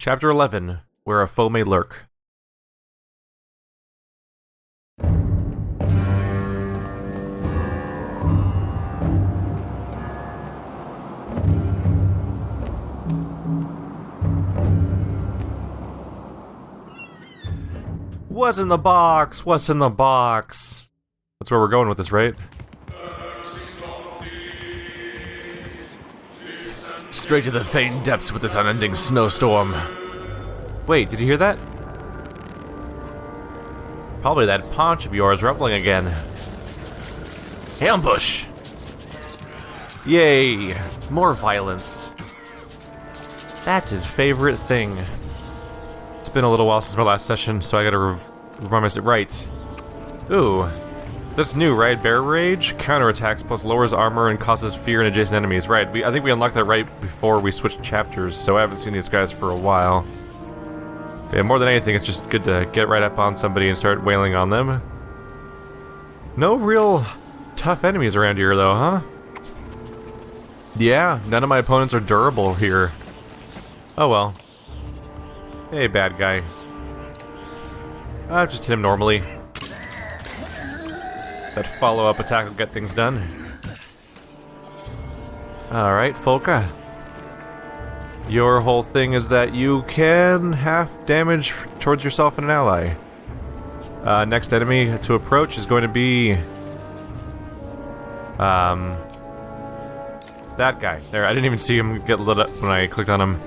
Chapter 11, Where a Foe May Lurk. What's in the box? What's in the box? That's where we're going with this, right? Straight to the faint depths with this unending snowstorm. Wait, did you hear that? Probably that paunch of yours rumbling again. Ambush! Yay! More violence. That's his favorite thing. It's been a little while since my last session, so I gotta remind myself. Right. Ooh. That's new, right? Bear Rage? Counterattacks plus lowers armor and causes fear in adjacent enemies. Right, I think we unlocked that right before we switched chapters, so I haven't seen these guys for a while. Yeah, more than anything, it's just good to get right up on somebody and start wailing on them. No real tough enemies around here, though, huh? Yeah, none of my opponents are durable here. Oh well. Hey, bad guy. I'll just hit him normally. That follow-up attack will get things done. Alright, Folka. Your whole thing is that you can half damage towards yourself and an ally. Next enemy to approach is going to be... that guy. There, I didn't even see him get lit up when I clicked on him.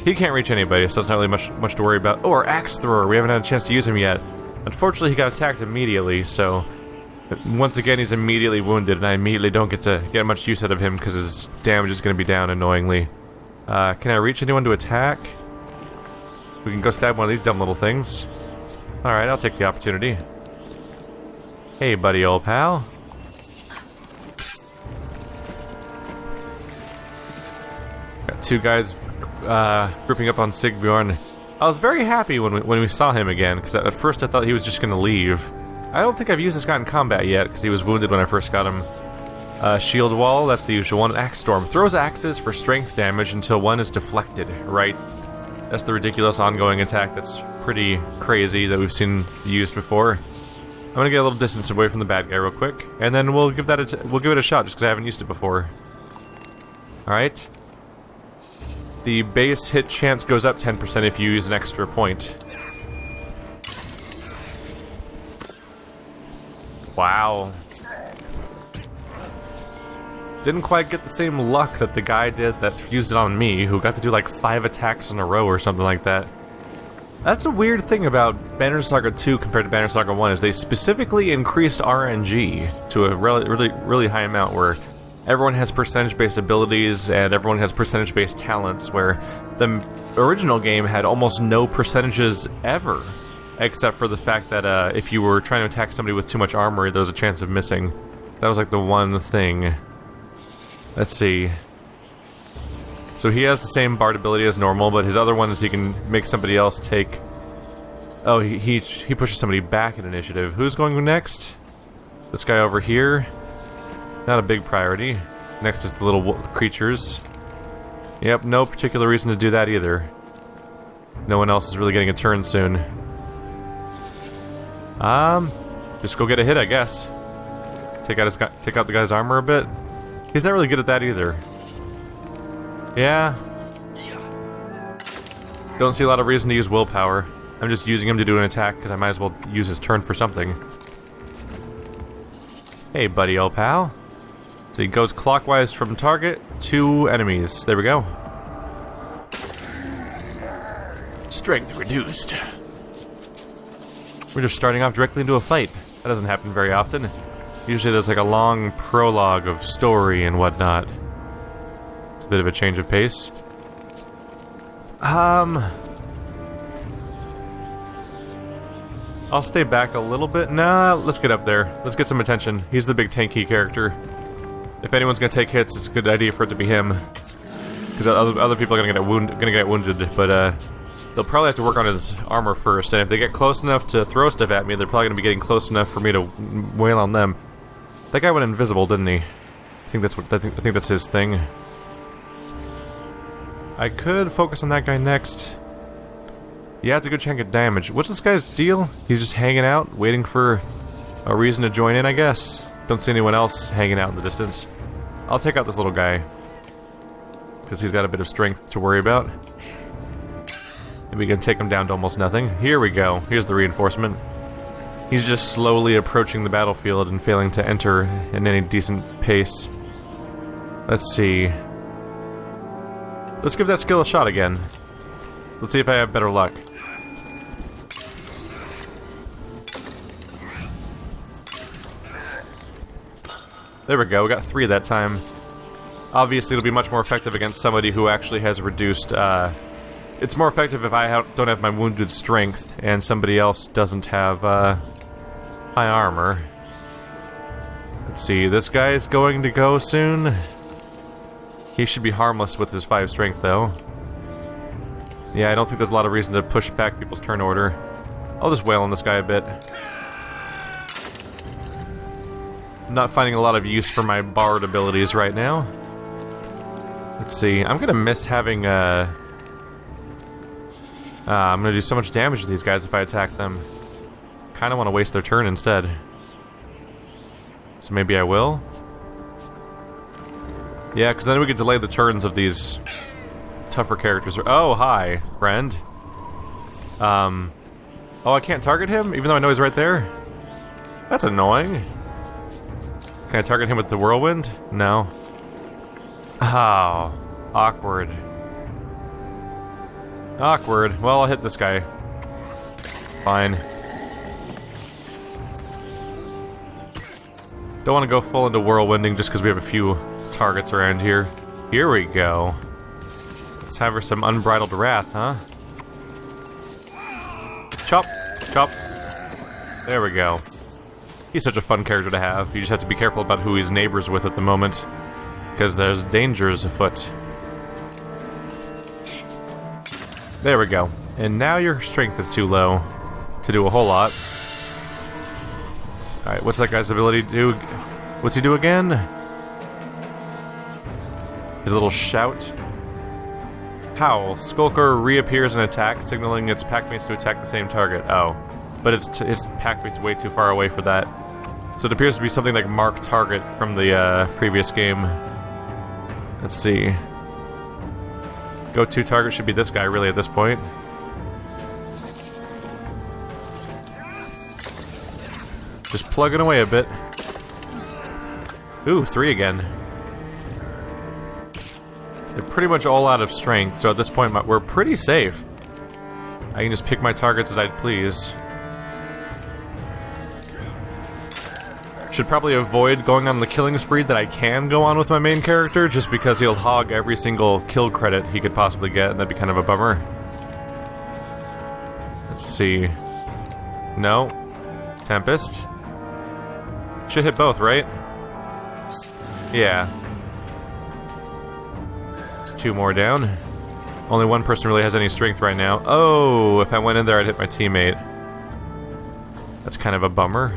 He can't reach anybody, so it's not really much to worry about. Oh, our Axe Thrower! We haven't had a chance to use him yet. Unfortunately, he got attacked immediately, so... Once again, he's immediately wounded, and I immediately don't get to get much use out of him because his damage is going to be down annoyingly. Can I reach anyone to attack? We can go stab one of these dumb little things. Alright, I'll take the opportunity. Hey, buddy, old pal. Got two guys grouping up on Sigbjorn. I was very happy when we saw him again, because at first I thought he was just going to leave. I don't think I've used this guy in combat yet, because he was wounded when I first got him. Shield Wall, that's the usual one. Axe Storm. Throws axes for strength damage until one is deflected, right? That's the ridiculous ongoing attack that's pretty crazy that we've seen used before. I'm gonna get a little distance away from the bad guy real quick, and then we'll give it a shot, just because I haven't used it before. Alright. The base hit chance goes up 10% if you use an extra point. Wow. Didn't quite get the same luck that the guy did that used it on me, who got to do like 5 attacks in a row or something like that. That's a weird thing about Banner Saga 2 compared to Banner Saga 1, is they specifically increased RNG to a really high amount, where everyone has percentage-based abilities and everyone has percentage-based talents, where the original game had almost no percentages ever. Except for the fact that if you were trying to attack somebody with too much armor, there was a chance of missing. That was like the one thing. Let's see. So he has the same Bard ability as normal, but his other one is he can make somebody else take... Oh, he pushes somebody back in initiative. Who's going next? This guy over here. Not a big priority. Next is the little creatures. Yep, no particular reason to do that either. No one else is really getting a turn soon. Just go get a hit, I guess. Take out the guy's armor a bit. He's not really good at that either. Yeah. Don't see a lot of reason to use willpower. I'm just using him to do an attack because I might as well use his turn for something. Hey, buddy, old pal. So he goes clockwise from target to enemies. There we go. Strength reduced. We're just starting off directly into a fight. That doesn't happen very often. Usually there's like a long prologue of story and whatnot. It's a bit of a change of pace. I'll stay back a little bit. Nah, let's get up there. Let's get some attention. He's the big tanky character. If anyone's gonna take hits, it's a good idea for it to be him. Because other people are gonna get wounded, but they'll probably have to work on his armor first, and if they get close enough to throw stuff at me, they're probably going to be getting close enough for me to wail on them. That guy went invisible, didn't he? I think that's his thing. I could focus on that guy next. Yeah, it's a good chunk of damage. What's this guy's deal? He's just hanging out, waiting for a reason to join in, I guess. Don't see anyone else hanging out in the distance. I'll take out this little guy, because he's got a bit of strength to worry about. And we can take him down to almost nothing. Here we go. Here's the reinforcement. He's just slowly approaching the battlefield and failing to enter in any decent pace. Let's see. Let's give that skill a shot again. Let's see if I have better luck. There we go, we got 3 that time. Obviously it'll be much more effective against somebody who actually has reduced, it's more effective if I don't have my wounded strength and somebody else doesn't have, high armor. Let's see, this guy's going to go soon. He should be harmless with his 5 strength, though. Yeah, I don't think there's a lot of reason to push back people's turn order. I'll just wail on this guy a bit. I'm not finding a lot of use for my Bard abilities right now. Let's see, I'm gonna miss having, I'm gonna do so much damage to these guys if I attack them. Kinda wanna waste their turn instead. So maybe I will? Yeah, because then we could delay the turns of these tougher characters. Oh, hi, friend. Oh, I can't target him, even though I know he's right there? That's annoying. Can I target him with the whirlwind? No. Oh, awkward. Awkward. Well, I'll hit this guy. Fine. Don't want to go full into whirlwinding just because we have a few targets around here. Here we go. Let's have her some unbridled wrath, huh? Chop! Chop! There we go. He's such a fun character to have. You just have to be careful about who he's neighbors with at the moment, because there's dangers afoot. There we go. And now your strength is too low to do a whole lot. Alright, what's that guy's ability to do? What's he do again? His little shout. Howl. Skulker reappears and attacks, signaling its packmates to attack the same target. Oh. But its packmate's way too far away for that. So it appears to be something like Mark Target from the previous game. Let's see. Go-to target should be this guy, really, at this point. Just plugging away a bit. Ooh, 3 again. They're pretty much all out of strength, so at this point we're pretty safe. I can just pick my targets as I'd please. Should probably avoid going on the killing spree that I can go on with my main character, just because he'll hog every single kill credit he could possibly get, and that'd be kind of a bummer. Let's see. No. Tempest. Should hit both, right? Yeah. It's 2 more down. Only one person really has any strength right now. Oh, if I went in there, I'd hit my teammate. That's kind of a bummer.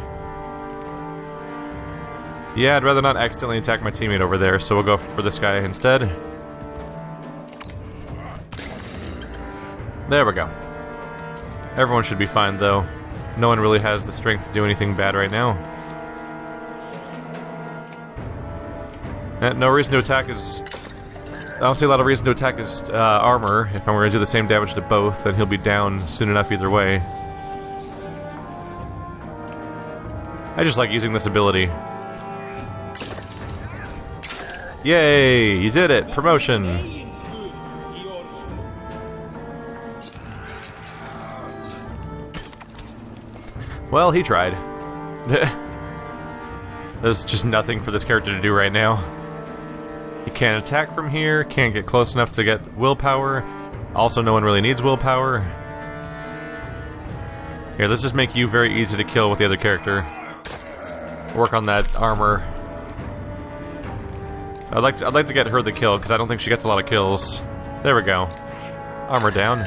Yeah, I'd rather not accidentally attack my teammate over there, so we'll go for this guy instead. There we go. Everyone should be fine, though. No one really has the strength to do anything bad right now. No reason to attack his... I don't see a lot of reason to attack his armor. If I'm going to do the same damage to both, then he'll be down soon enough either way. I just like using this ability. Yay! You did it! Promotion! Well, he tried. There's just nothing for this character to do right now. He can't attack from here, can't get close enough to get willpower. Also, no one really needs willpower. Here, let's just make you very easy to kill with the other character. Work on that armor. I'd like to get her the kill, because I don't think she gets a lot of kills. There we go. Armor down.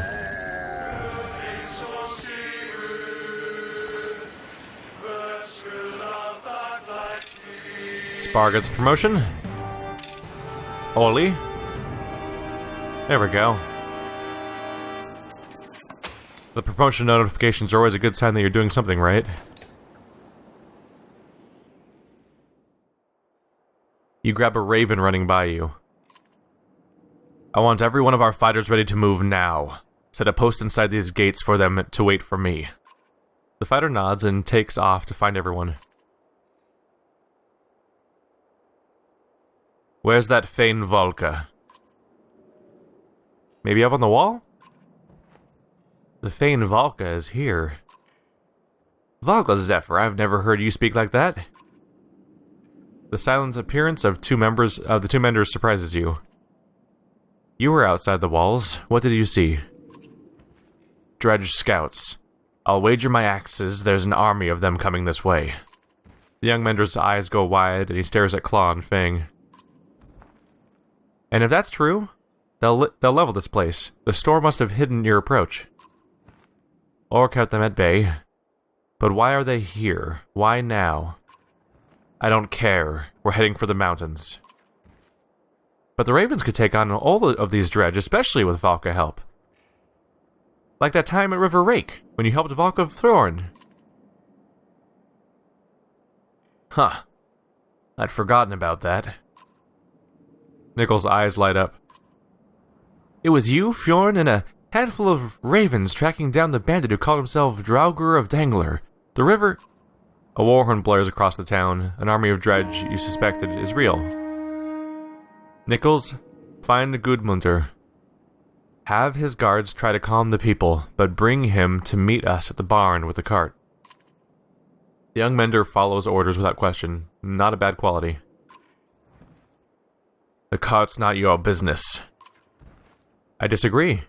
Spar gets promotion. Oli. There we go. The promotion notifications are always a good sign that you're doing something right. You grab a raven running by you. I want every one of our fighters ready to move now. Set a post inside these gates for them to wait for me. The fighter nods and takes off to find everyone. Where's that Fane Volka? Maybe up on the wall? The Fane Volka is here. Volka Zephyr, I've never heard you speak like that. The silent appearance of the two members surprises you. You were outside the walls. What did you see? Dredge scouts. I'll wager my axes there's an army of them coming this way. The young mender's eyes go wide, and he stares at Claw and Fang. And if that's true, they'll level this place. The store must have hidden your approach. Or kept them at bay. But why are they here? Why now? I don't care. We're heading for the mountains. But the Ravens could take on all of these Dredge, especially with Valka help. Like that time at River Rake, when you helped Valka Thorn. Huh. I'd forgotten about that. Nickel's eyes light up. It was you, Fjorn, and a handful of ravens tracking down the bandit who called himself Draugr of Dangler. The river... A warhorn blares across the town. An army of Dredge you suspected is real. Nichols, find Gudmundur. Have his guards try to calm the people, but bring him to meet us at the barn with the cart. The young mender follows orders without question. Not a bad quality. The cart's not your business. I disagree.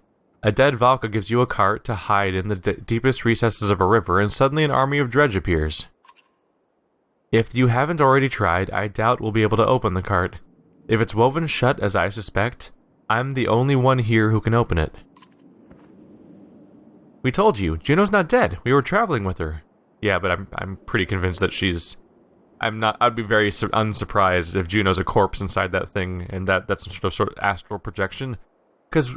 A dead Valka gives you a cart to hide in the deepest recesses of a river, and suddenly an army of Dredge appears. If you haven't already tried, I doubt we'll be able to open the cart. If it's woven shut, as I suspect, I'm the only one here who can open it. We told you, Juno's not dead. We were traveling with her. Yeah, but I'm pretty convinced that she's... I'd be very unsurprised if Juno's a corpse inside that thing, and that's some sort of astral projection. Because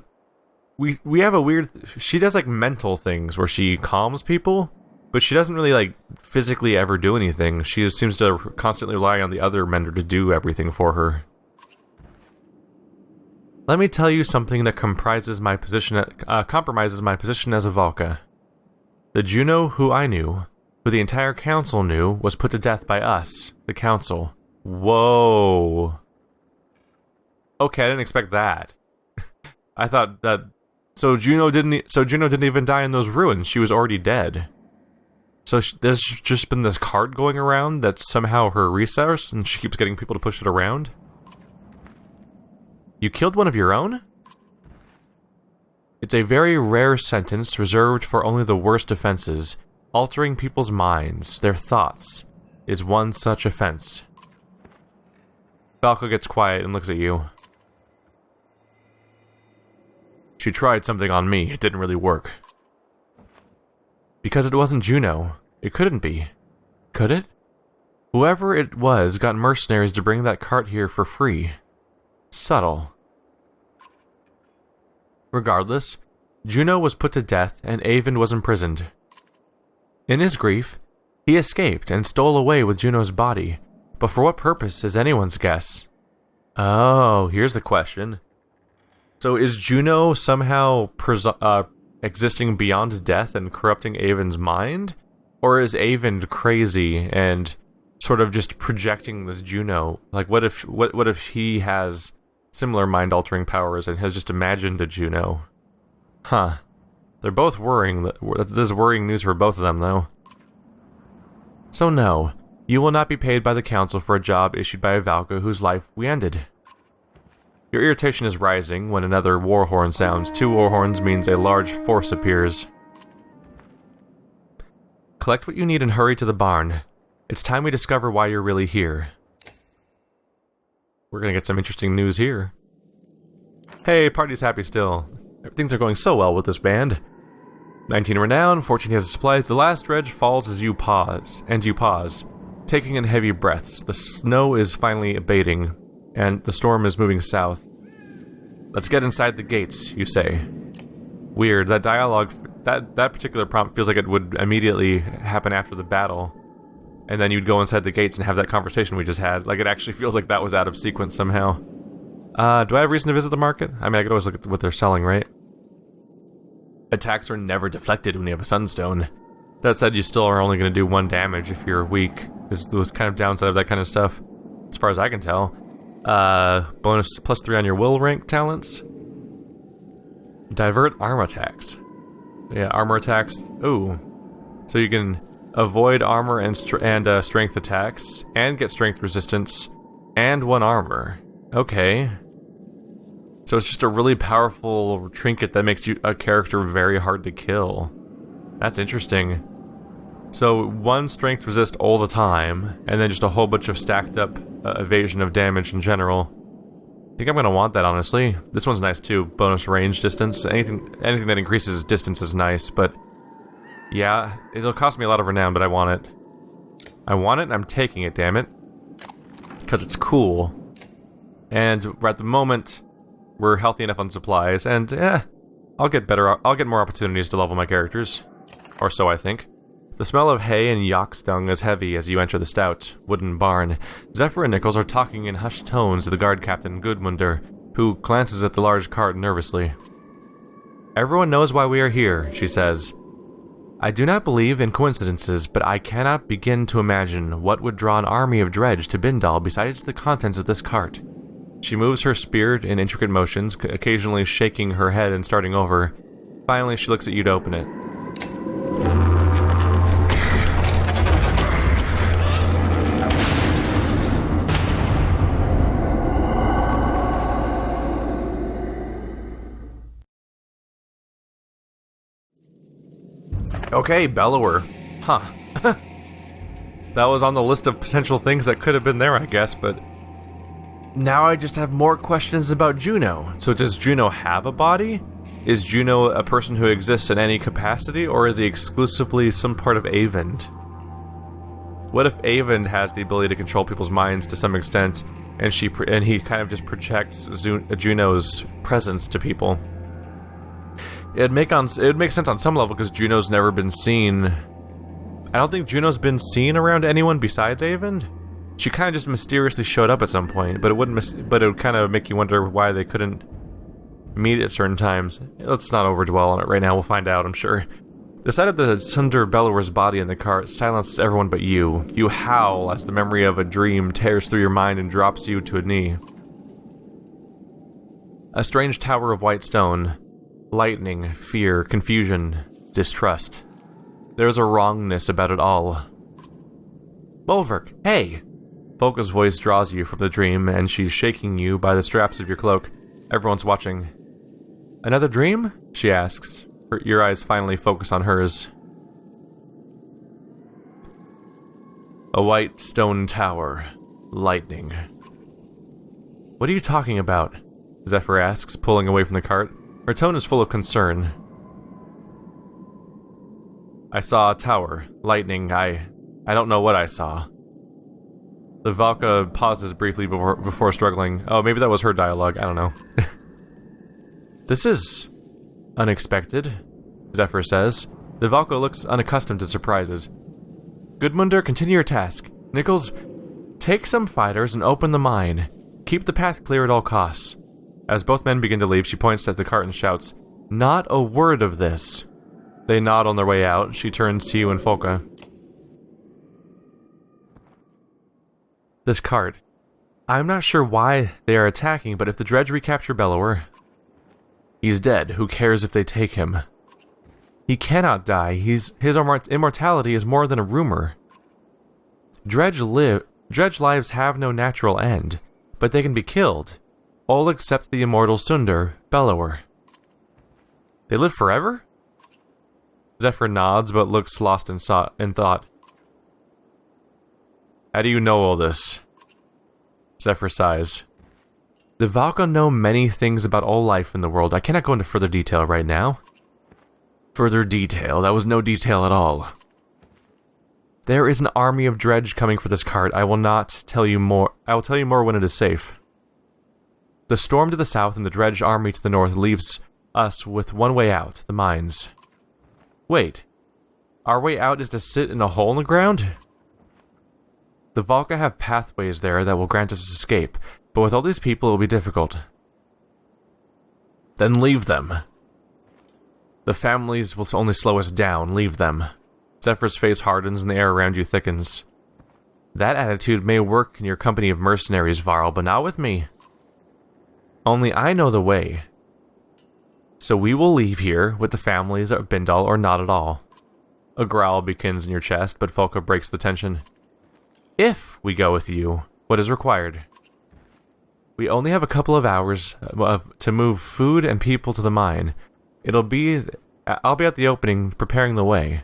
we have a weird... She does, like, mental things where she calms people, but she doesn't really, like, physically ever do anything. She seems to constantly rely on the other mender to do everything for her. Let me tell you something that compromises my position as a Valka. The Juno who I knew, who the entire council knew, was put to death by us, the council. Whoa. Okay, I didn't expect that. I thought that... So Juno didn't even die in those ruins. She was already dead. So there's just been this card going around that's somehow her resource, and she keeps getting people to push it around? You killed one of your own? It's a very rare sentence reserved for only the worst offenses. Altering people's minds, their thoughts, is one such offense. Falco gets quiet and looks at you. She tried something on me. It didn't really work. Because it wasn't Juno. It couldn't be. Could it? Whoever it was got mercenaries to bring that cart here for free. Subtle. Regardless, Juno was put to death and Avon was imprisoned. In his grief, he escaped and stole away with Juno's body, but for what purpose is anyone's guess. Oh, here's the question. So is Juno somehow existing beyond death and corrupting Avon's mind? Or is Avon crazy and sort of just projecting this Juno? Like, what if he has similar mind-altering powers and has just imagined a Juno? Huh. They're both worrying. This is worrying news for both of them, though. So no, you will not be paid by the council for a job issued by a Valka whose life we ended. Your irritation is rising when another war horn sounds. 2 war horns means a large force appears. Collect what you need and hurry to the barn. It's time we discover why you're really here. We're gonna get some interesting news here. Hey, party's happy still. Things are going so well with this band. 19 renown, 14 has supplies. The last dredge falls as you pause, taking in heavy breaths. The snow is finally abating, and the storm is moving south. Let's get inside the gates, you say. Weird, that that particular prompt feels like it would immediately happen after the battle, and then you'd go inside the gates and have that conversation we just had. Like, it actually feels like that was out of sequence somehow. Do I have reason to visit the market? I mean, I could always look at what they're selling, right? Attacks are never deflected when you have a Sunstone. That said, you still are only going to do 1 damage if you're weak, is the kind of downside of that kind of stuff, as far as I can tell. Bonus +3 on your will rank talents. Divert arm attacks. Yeah, armor attacks. Ooh. So you can avoid armor and strength attacks, and get strength resistance, and 1 armor. Okay. So it's just a really powerful trinket that makes a character very hard to kill. That's interesting. So 1 strength resist all the time, and then just a whole bunch of stacked up evasion of damage in general. I think I'm gonna want that, honestly. This one's nice too. Bonus range distance. Anything that increases distance is nice, but yeah, it'll cost me a lot of renown, but I want it. I want it, and I'm taking it, damn it. Because it's cool. And at the moment, we're healthy enough on supplies, and I'll get more opportunities to level my characters. Or so I think. The smell of hay and yak dung is heavy as you enter the stout wooden barn. Zephyr and Nichols are talking in hushed tones to the guard captain, Gudmundur, who glances at the large cart nervously. Everyone knows why we are here, she says. I do not believe in coincidences, but I cannot begin to imagine what would draw an army of Dredge to Bindal besides the contents of this cart. She moves her spear in intricate motions, occasionally shaking her head and starting over. Finally, she looks at you to open it. Okay, Bellower. Huh. That was on the list of potential things that could have been there, I guess, but now I just have more questions about Juno. So does Juno have a body? Is Juno a person who exists in any capacity, or is he exclusively some part of Avend? What if Avend has the ability to control people's minds to some extent, and he kind of just projects Juno's presence to people? It would make sense on some level because Juno's never been seen. I don't think Juno's been seen around anyone besides Avend. She kind of just mysteriously showed up at some point, but it would kind of make you wonder why they couldn't meet at certain times. Let's not overdwell on it right now. We'll find out, I'm sure. The sight of the Sunder Bellower's body in the cart silences everyone but you. You howl as the memory of a dream tears through your mind and drops you to a knee. A strange tower of white stone. Lightning, fear, confusion, distrust. There's a wrongness about it all. Bolverk, hey! Volka's voice draws you from the dream, and she's shaking you by the straps of your cloak. Everyone's watching. Another dream? She asks. Your eyes finally focus on hers. A white stone tower. Lightning. What are you talking about? Zephyr asks, pulling away from the cart. Her tone is full of concern. I saw a tower. Lightning. I don't know what I saw. The Valka pauses briefly before struggling. Oh, maybe that was her dialogue. I don't know. This is unexpected, Zephyr says. The Valka looks unaccustomed to surprises. Gudmundur, continue your task. Nichols, take some fighters and open the mine. Keep the path clear at all costs. As both men begin to leave, she points at the cart and shouts, Not a word of this. They nod on their way out. She turns to you and Folka. This cart. I'm not sure why they are attacking, but if the Dredge recapture Bellower, he's dead. Who cares if they take him? He cannot die. His immortality is more than a rumor. Dredge lives have no natural end, but they can be killed. All except the immortal Sunder, Bellower. They live forever? Zephyr nods, but looks lost in thought. How do you know all this? Zephyr sighs. The Valka know many things about all life in the world. I cannot go into further detail right now. Further detail? That was no detail at all. There is an army of Dredge coming for this cart. I will not tell you more. I will tell you more when it is safe. The storm to the south and the Dredge army to the north leaves us with one way out, the mines. Wait. Our way out is to sit in a hole in the ground? The Valka have pathways there that will grant us escape, but with all these people it will be difficult. Then leave them. The families will only slow us down. Leave them. Zephyr's face hardens and the air around you thickens. That attitude may work in your company of mercenaries, Varl, but not with me. Only I know the way. So we will leave here with the families of Bindal or not at all. A growl begins in your chest, but Volka breaks the tension. If we go with you, what is required? We only have a couple of hours to move food and people to the mine. I'll be at the opening preparing the way.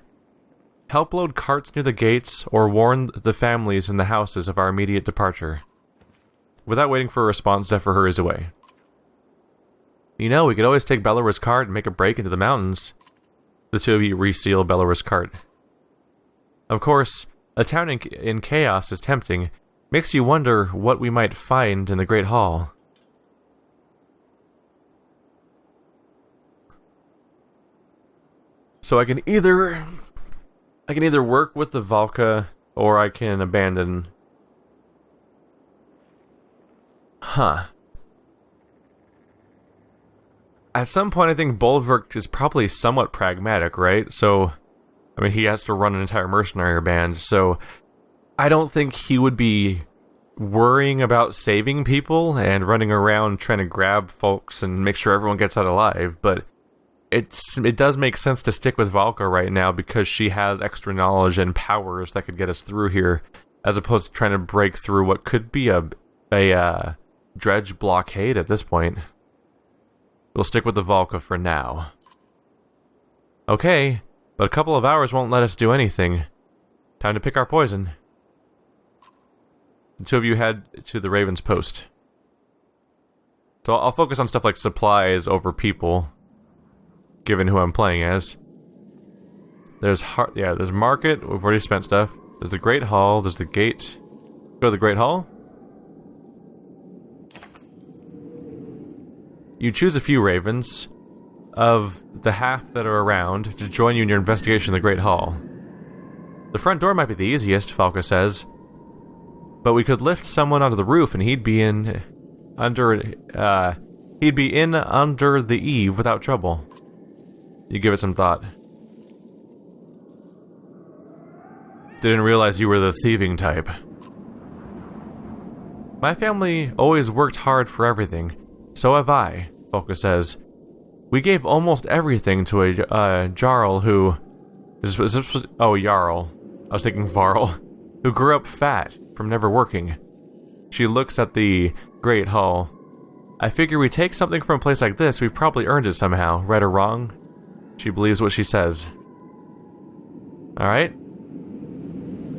Help load carts near the gates or warn the families in the houses of our immediate departure. Without waiting for a response, Zephyr hurries away. You know, we could always take Bellar's cart and make a break into the mountains. The two of you reseal Bellar's cart. Of course, a town in chaos is tempting. Makes you wonder what we might find in the Great Hall. So I can either work with the Valka, or I can abandon. Huh. At some point, I think Bolverk is probably somewhat pragmatic, right? So, I mean, he has to run an entire mercenary band, so I don't think he would be worrying about saving people and running around trying to grab folks and make sure everyone gets out alive, but it does make sense to stick with Valka right now because she has extra knowledge and powers that could get us through here, as opposed to trying to break through what could be a Dredge blockade at this point. We'll stick with the Valka for now. Okay, but a couple of hours won't let us do anything. Time to pick our poison. The two of you head to the Raven's Post. So I'll focus on stuff like supplies over people, given who I'm playing as. There's Market, we've already spent stuff. There's the Great Hall, there's the gate. Go to the Great Hall. You choose a few Ravens, of the half that are around, to join you in your investigation of the Great Hall. The front door might be the easiest, Falca says. But we could lift someone onto the roof and he'd be in under the eave without trouble. You give it some thought. Didn't realize you were the thieving type. My family always worked hard for everything. So have I, Volka says. We gave almost everything to a Jarl who... Jarl. I was thinking Varl. Who grew up fat from never working. She looks at the Great Hall. I figure we take something from a place like this, we've probably earned it somehow, right or wrong. She believes what she says. Alright.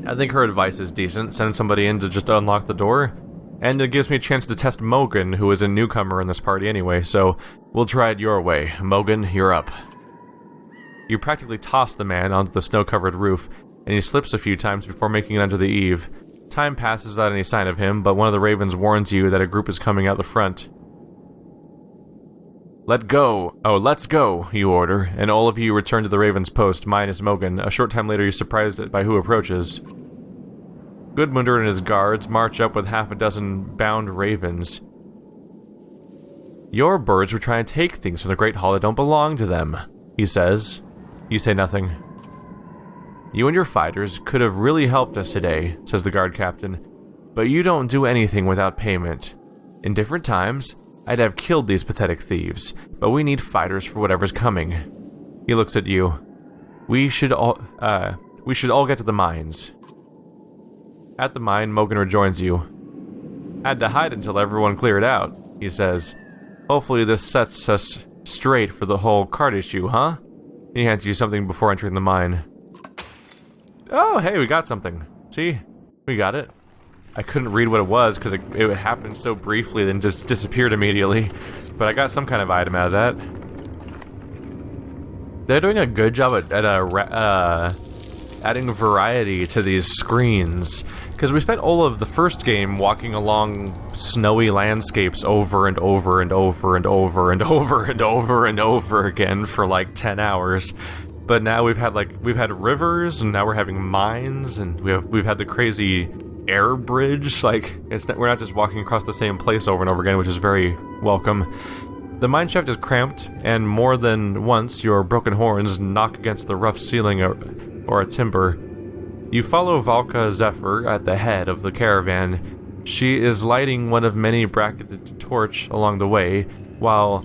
I think her advice is decent. Send somebody in to just unlock the door. And it gives me a chance to test Mogan, who is a newcomer in this party anyway, so we'll try it your way. Mogan, you're up. You practically toss the man onto the snow-covered roof, and he slips a few times before making it onto the eave. Time passes without any sign of him, but one of the ravens warns you that a group is coming out the front. Let's go, you order, and all of you return to the Raven's Post, minus Mogan. A short time later, you're surprised by who approaches. Gudmundur and his guards march up with half a dozen bound ravens. Your birds were trying to take things from the Great Hall that don't belong to them, he says. You say nothing. You and your fighters could have really helped us today, says the guard captain, but you don't do anything without payment. In different times, I'd have killed these pathetic thieves, but we need fighters for whatever's coming. He looks at you. We should all get to the mines. At the mine, Mogan rejoins you. Had to hide until everyone cleared out, he says. Hopefully this sets us straight for the whole cart issue, huh? He hands you something before entering the mine. Oh, hey, we got something. See? We got it. I couldn't read what it was because it happened so briefly then just disappeared immediately. But I got some kind of item out of that. They're doing a good job at adding variety to these screens. Because we spent all of the first game walking along snowy landscapes over and over and over and over and over and over and over again for like 10 hours. But now we've had rivers, and now we're having mines, and we've had the crazy air bridge. Like, we're not just walking across the same place over and over again, which is very welcome. The mine shaft is cramped, and more than once your broken horns knock against the rough ceiling or a timber. You follow Valka Zephyr at the head of the caravan. She is lighting one of many bracketed torch along the way, while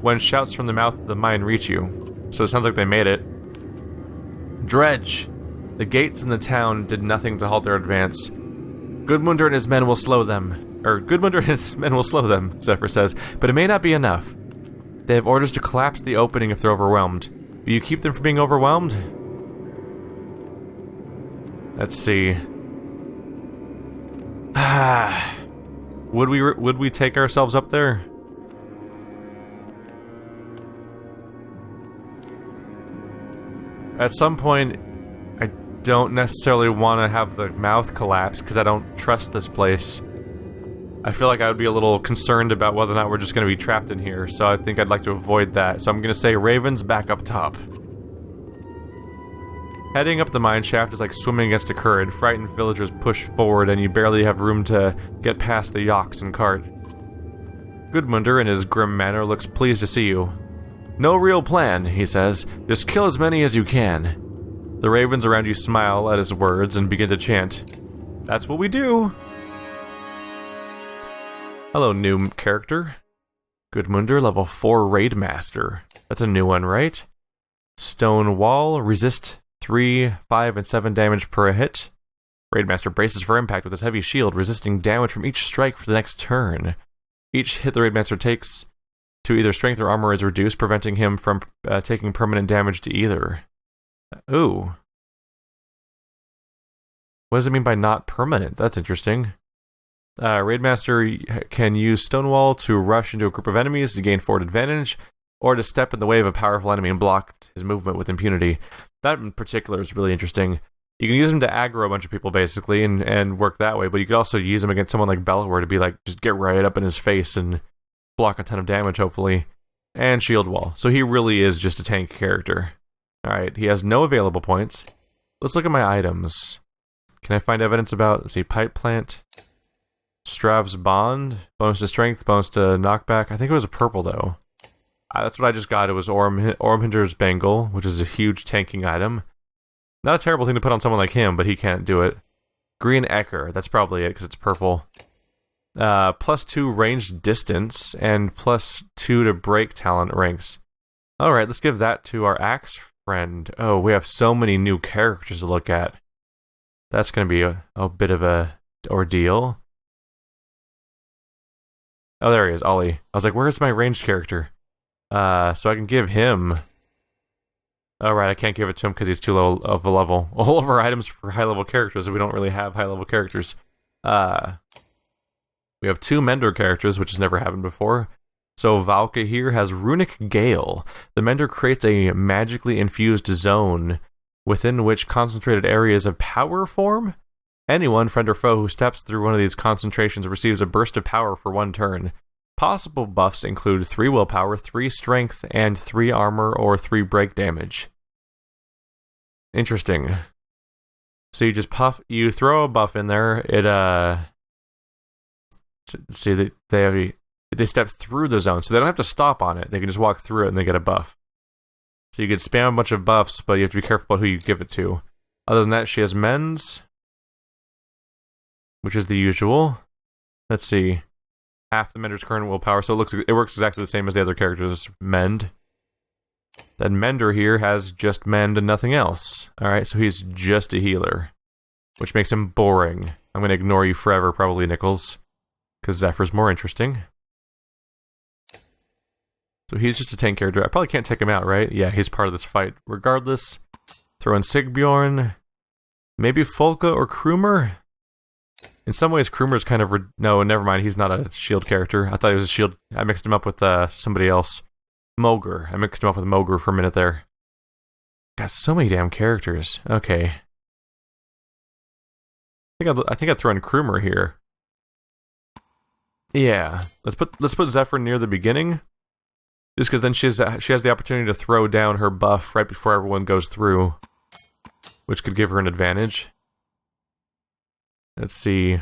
when shouts from the mouth of the mine reach you. So it sounds like they made it. Dredge! The gates in the town did nothing to halt their advance. Gudmundur and his men will slow them. Gudmundur and his men will slow them, Zephyr says, but it may not be enough. They have orders to collapse the opening if they're overwhelmed. Will you keep them from being overwhelmed? Let's see. Would we take ourselves up there? At some point, I don't necessarily want to have the mouth collapse because I don't trust this place. I feel like I would be a little concerned about whether or not we're just going to be trapped in here, so I think I'd like to avoid that. So I'm going to say Ravens back up top. Heading up the mine shaft is like swimming against a current. Frightened villagers push forward and you barely have room to get past the yaks and cart. Gudmundur, in his grim manner, looks pleased to see you. No real plan, he says. Just kill as many as you can. The ravens around you smile at his words and begin to chant. That's what we do! Hello, new character. Gudmundur, level 4 Raid Master. That's a new one, right? Stone Wall, resist 3, 5, and 7 damage per hit. Raidmaster braces for impact with his heavy shield, resisting damage from each strike for the next turn. Each hit the Raidmaster takes to either strength or armor is reduced, preventing him from taking permanent damage to either. Ooh. What does it mean by not permanent? That's interesting. Raidmaster can use Stonewall to rush into a group of enemies to gain forward advantage, or to step in the way of a powerful enemy and block his movement with impunity. That in particular is really interesting. You can use him to aggro a bunch of people, basically, and work that way, but you could also use him against someone like Ballard to be like, just get right up in his face and block a ton of damage, hopefully. And Shield Wall. So he really is just a tank character. Alright, he has no available points. Let's look at my items. Can I find evidence about, let's see, Pipe Plant, Strav's Bond, bonus to strength, bonus to knockback. I think it was a purple, though. That's what I just got. It was Ormhinder's Bangle, which is a huge tanking item. Not a terrible thing to put on someone like him, but he can't do it. Green Ecker, that's probably it, because it's purple. +2 ranged distance, and +2 to break talent ranks. Alright, let's give that to our axe friend. Oh, we have so many new characters to look at. That's going to be a bit of a ordeal. Oh, there he is, Ollie. I was like, where's my ranged character? So I can give him... Alright, I can't give it to him because he's too low of a level. All of our items for high-level characters, we don't really have high-level characters. We have 2 Mender characters, which has never happened before. So Valka here has Runic Gale. The Mender creates a magically infused zone within which concentrated areas of power form. Anyone, friend or foe, who steps through one of these concentrations receives a burst of power for 1 turn. Possible buffs include 3 willpower, 3 strength, and 3 armor or 3 break damage. Interesting. So you throw a buff in there, see, they step through the zone, so they don't have to stop on it. They can just walk through it and they get a buff. So you can spam a bunch of buffs, but you have to be careful about who you give it to. Other than that, she has Mends, which is the usual. Let's see. Half the Mender's current willpower, so it works exactly the same as the other characters' Mend. Then Mender here has just Mend and nothing else. Alright, so he's just a healer, which makes him boring. I'm going to ignore you forever, probably, Nichols, because Zephyr's more interesting. So he's just a tank character. I probably can't take him out, right? Yeah, he's part of this fight. Regardless, throw in Sigbjorn, maybe Folka or Krumer? In some ways, Krumer's kind of... No, never mind, he's not a shield character. I thought he was a shield... I mixed him up with somebody else. Mogre. I mixed him up with Mogre for a minute there. Got so many damn characters. Okay. I think I'd throw in Krumer here. Yeah. Let's put Zephyr near the beginning. Just because then she has the opportunity to throw down her buff right before everyone goes through, which could give her an advantage. Let's see.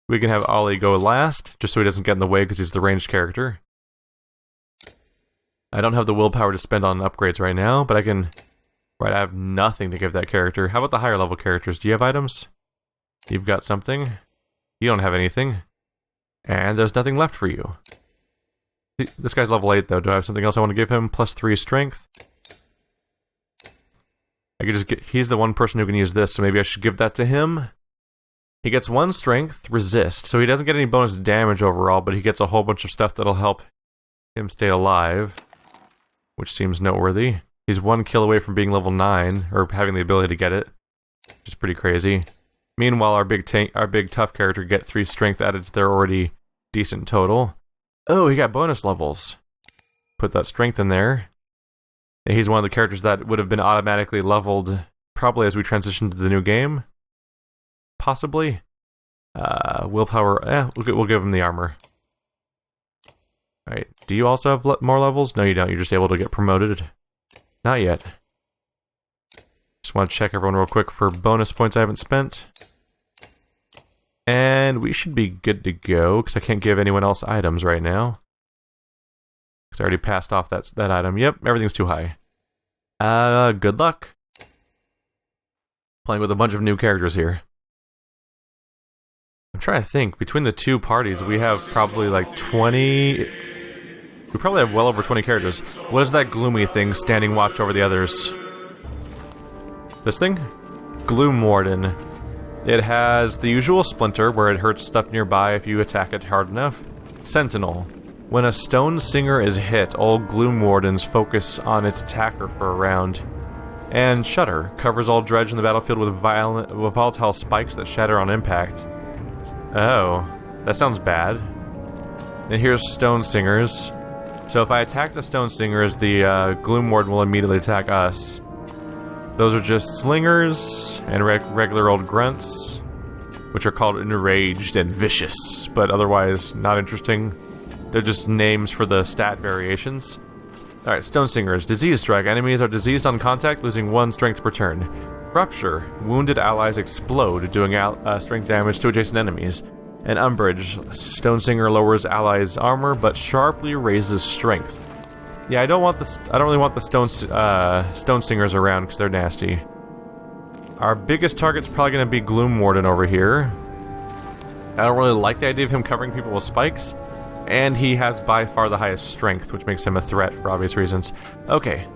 We can have Ollie go last, just so he doesn't get in the way because he's the ranged character. I don't have the willpower to spend on upgrades right now, but I can... Right, I have nothing to give that character. How about the higher level characters? Do you have items? You've got something. You don't have anything. And there's nothing left for you. This guy's level 8 though. Do I have something else I want to give him? +3 strength. I could just get... He's the one person who can use this, so maybe I should give that to him. He gets 1 strength, resist, so he doesn't get any bonus damage overall, but he gets a whole bunch of stuff that'll help him stay alive, which seems noteworthy. He's 1 kill away from being level 9, or having the ability to get it, which is pretty crazy. Meanwhile, our big tough character get 3 strength added to their already decent total. Oh, he got bonus levels. Put that strength in there. He's one of the characters that would have been automatically leveled probably as we transition to the new game. Possibly. Willpower, we'll give him the armor. Alright, do you also have more levels? No, you don't. You're just able to get promoted. Not yet. Just want to check everyone real quick for bonus points I haven't spent. And we should be good to go, because I can't give anyone else items right now. Because I already passed off that item. Yep, everything's too high. Good luck. Playing with a bunch of new characters here. I'm trying to think. Between the two parties, we have probably like 20... We probably have well over 20 characters. What is that gloomy thing standing watch over the others? This thing? Gloom Warden. It has the usual splinter, where it hurts stuff nearby if you attack it hard enough. Sentinel. When a stone singer is hit, all Gloom Wardens focus on its attacker for a round. And Shudder. Covers all Dredge in the battlefield with volatile spikes that shatter on impact. Oh, that sounds bad. And here's Stone Singers. So if I attack the Stone Singers, the Gloom Warden will immediately attack us. Those are just Slingers and regular old Grunts, which are called Enraged and Vicious, but otherwise not interesting. They're just names for the stat variations. Alright, Stone Singers. Disease Strike. Enemies are diseased on contact, losing 1 strength per turn. Rupture. Wounded allies explode, doing strength damage to adjacent enemies. And Umbrage. Stone Singer lowers allies' armor, but sharply raises strength. Yeah, I don't really want the Stone Singers around because they're nasty. Our biggest target's probably going to be Gloom Warden over here. I don't really like the idea of him covering people with spikes, and he has by far the highest strength, which makes him a threat for obvious reasons. Okay.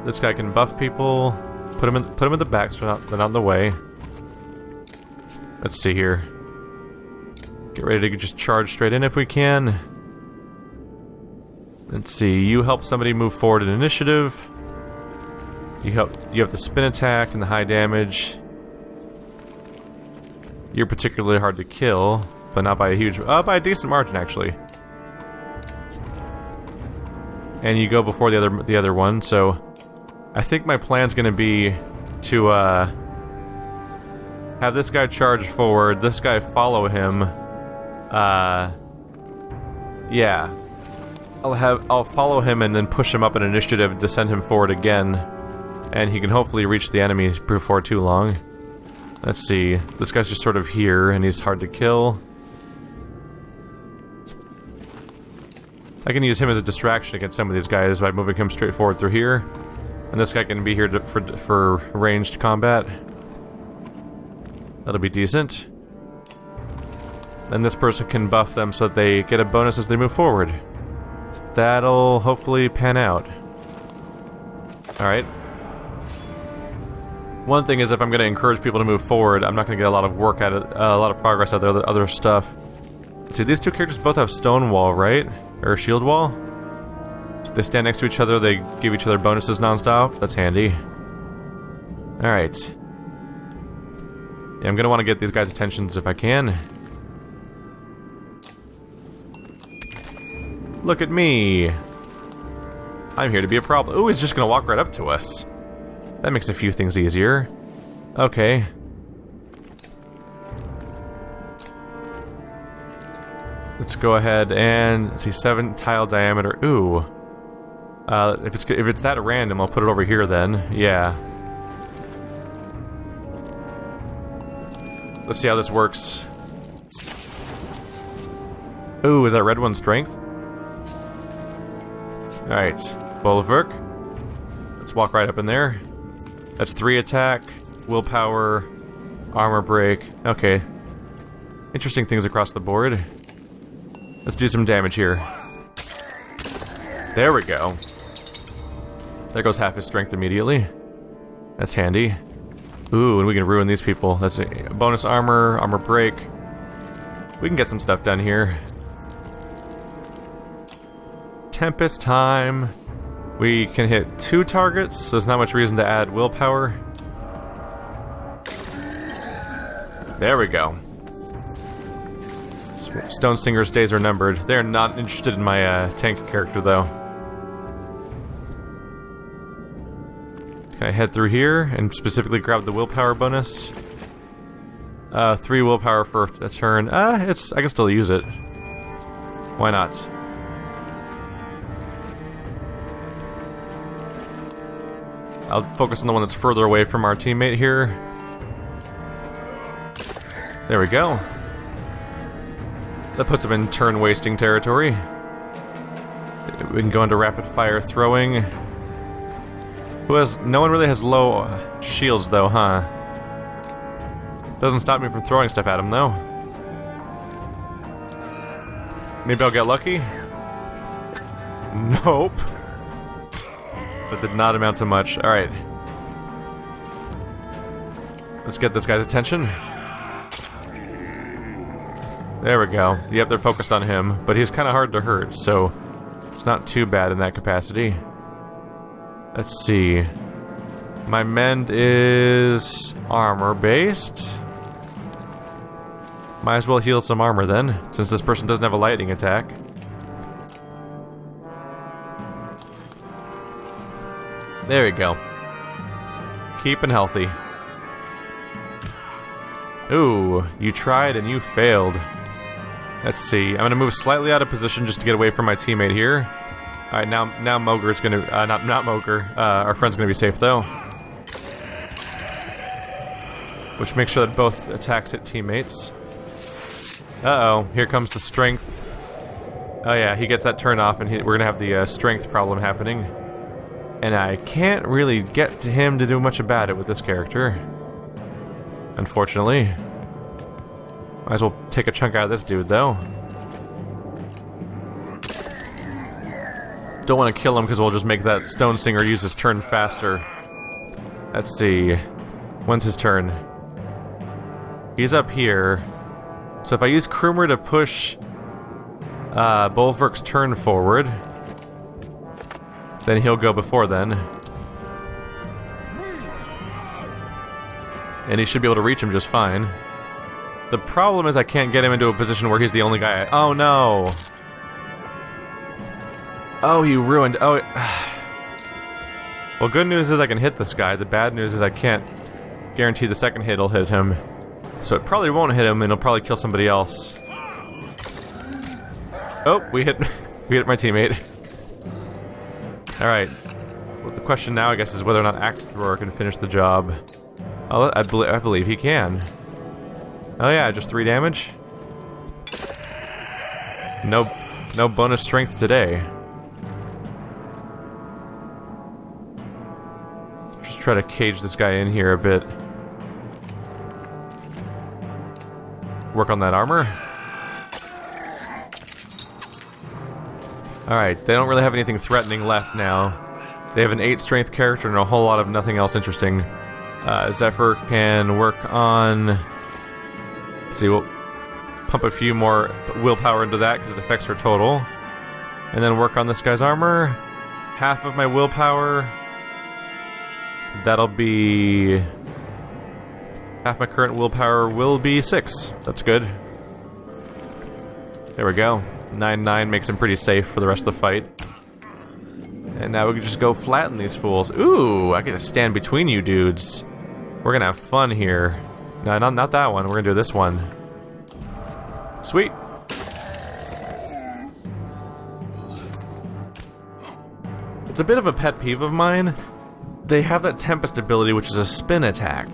This guy can buff people. Put him in the back so they're not in the way. Let's see here. Get ready to just charge straight in if we can. Let's see. You help somebody move forward in initiative. You have the spin attack and the high damage. You're particularly hard to kill, but not by a huge... by a decent margin actually. And you go before the other one, so I think my plan's gonna be to have this guy charge forward, this guy follow him. Yeah. I'll follow him and then push him up an initiative to send him forward again. And he can hopefully reach the enemy before too long. Let's see. This guy's just sort of here and he's hard to kill. I can use him as a distraction against some of these guys by moving him straight forward through here. And this guy can be here for ranged combat. That'll be decent. And this person can buff them so that they get a bonus as they move forward. That'll hopefully pan out. Alright. One thing is, if I'm going to encourage people to move forward, I'm not going to get a lot of work out of a lot of progress out of the other stuff. Let's see, these two characters both have stone wall, right? Or shield wall? So if they stand next to each other, they give each other bonuses nonstop. That's handy. Alright. Yeah, I'm going to want to get these guys' attentions if I can. Look at me. I'm here to be a problem. Ooh, he's just going to walk right up to us. That makes a few things easier. Okay. Let's go ahead and let's see, 7 tile diameter. Ooh. If it's that random, I'll put it over here then. Yeah. Let's see how this works. Ooh, is that red one strength? Alright. Bulwark. Let's walk right up in there. That's 3 attack, willpower, armor break. Okay. Interesting things across the board. Let's do some damage here. There we go. There goes half his strength immediately. That's handy. Ooh, and we can ruin these people. That's a bonus armor, armor break. We can get some stuff done here. Tempest time. We can hit 2 targets, so there's not much reason to add willpower. There we go. Stone Singer's days are numbered. They're not interested in my tank character, though. Can I head through here and specifically grab the willpower bonus? 3 willpower for a turn. I can still use it. Why not? I'll focus on the one that's further away from our teammate here. There we go. That puts him in turn-wasting territory. We can go into rapid-fire throwing. No one really has low shields, though, huh? Doesn't stop me from throwing stuff at him, though. Maybe I'll get lucky? Nope. That did not amount to much. Alright. Let's get this guy's attention. There we go. Yep, they're focused on him, but he's kind of hard to hurt, so it's not too bad in that capacity. Let's see. My mend is armor-based. Might as well heal some armor then, since this person doesn't have a lightning attack. There we go. Keeping healthy. Ooh, you tried and you failed. Let's see. I'm gonna move slightly out of position just to get away from my teammate here. Alright, now Moger's gonna... not Moger. Our friend's gonna be safe, though. Which makes sure that both attacks hit teammates. Uh-oh. Here comes the strength. Oh yeah, he gets that turn off, and we're gonna have the strength problem happening. And I can't really get to him to do much about it with this character. Unfortunately. Might as well take a chunk out of this dude, though. Don't want to kill him because we'll just make that Stone Singer use his turn faster. Let's see. When's his turn? He's up here. So if I use Krumer to push Bulwark's turn forward, then he'll go before then. And he should be able to reach him just fine. The problem is I can't get him into a position where he's the only guy. Oh no! Oh, you ruined... Oh... Well, good news is I can hit this guy. The bad news is I can't guarantee the second hit will hit him. So it probably won't hit him, and it'll probably kill somebody else. Oh, we hit my teammate. Alright. Well, the question now, I guess, is whether or not Axe Thrower can finish the job. Oh, I believe he can. Oh yeah, just 3 damage? No bonus strength today. Just try to cage this guy in here a bit. Work on that armor. Alright, they don't really have anything threatening left now. They have an 8 strength character and a whole lot of nothing else interesting. Zephyr can work on... Let's see, we'll pump a few more willpower into that because it affects her total. And then work on this guy's armor. Half of my willpower. That'll be... Half my current willpower will be 6. That's good. There we go. 9/9 makes him pretty safe for the rest of the fight. And now we can just go flatten these fools. Ooh, I get to stand between you dudes. We're gonna have fun here. No, not that one. We're gonna do this one. Sweet. It's a bit of a pet peeve of mine. They have that Tempest ability, which is a spin attack,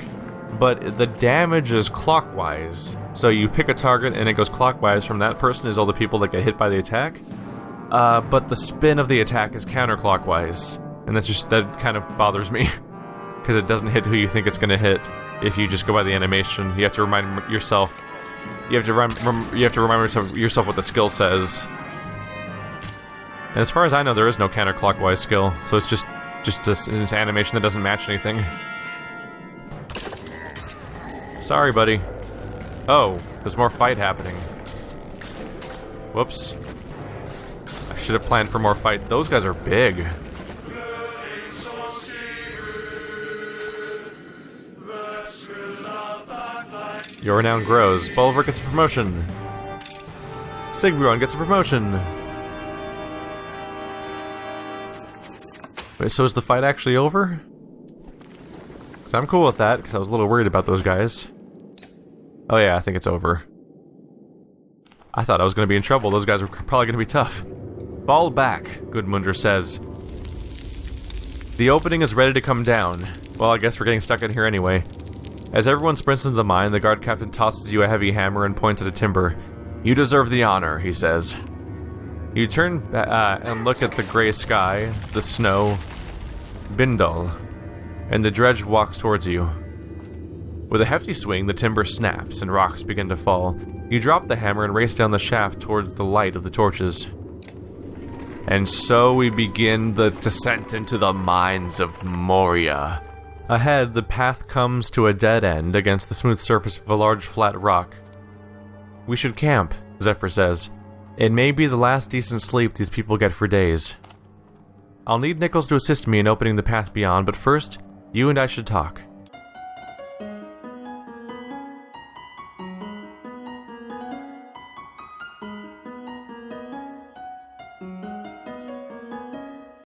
but the damage is clockwise. So you pick a target and it goes clockwise from that person is all the people that get hit by the attack. But the spin of the attack is counterclockwise, and that kind of bothers me, because it doesn't hit who you think it's going to hit. If you just go by the animation, you have to remind yourself. You have to remind yourself what the skill says. And as far as I know, there is no counterclockwise skill, so it's just an animation that doesn't match anything. Sorry, buddy. Oh, there's more fight happening. Whoops. I should have planned for more fight. Those guys are big. Your renown grows. Bolivar gets a promotion. Sigbjorn gets a promotion. Wait, so is the fight actually over? Because I'm cool with that, because I was a little worried about those guys. Oh yeah, I think it's over. I thought I was going to be in trouble. Those guys were probably going to be tough. Fall back, Gudmundur says. The opening is ready to come down. Well, I guess we're getting stuck in here anyway. As everyone sprints into the mine, the guard captain tosses you a heavy hammer and points at a timber. You deserve the honor, he says. You turn and look at the gray sky, the snow, Bindal, and the dredge walks towards you. With a hefty swing, the timber snaps and rocks begin to fall. You drop the hammer and race down the shaft towards the light of the torches. And so we begin the descent into the mines of Moria. Ahead, the path comes to a dead end against the smooth surface of a large flat rock. We should camp, Zephyr says. It may be the last decent sleep these people get for days. I'll need Nichols to assist me in opening the path beyond, but first, you and I should talk.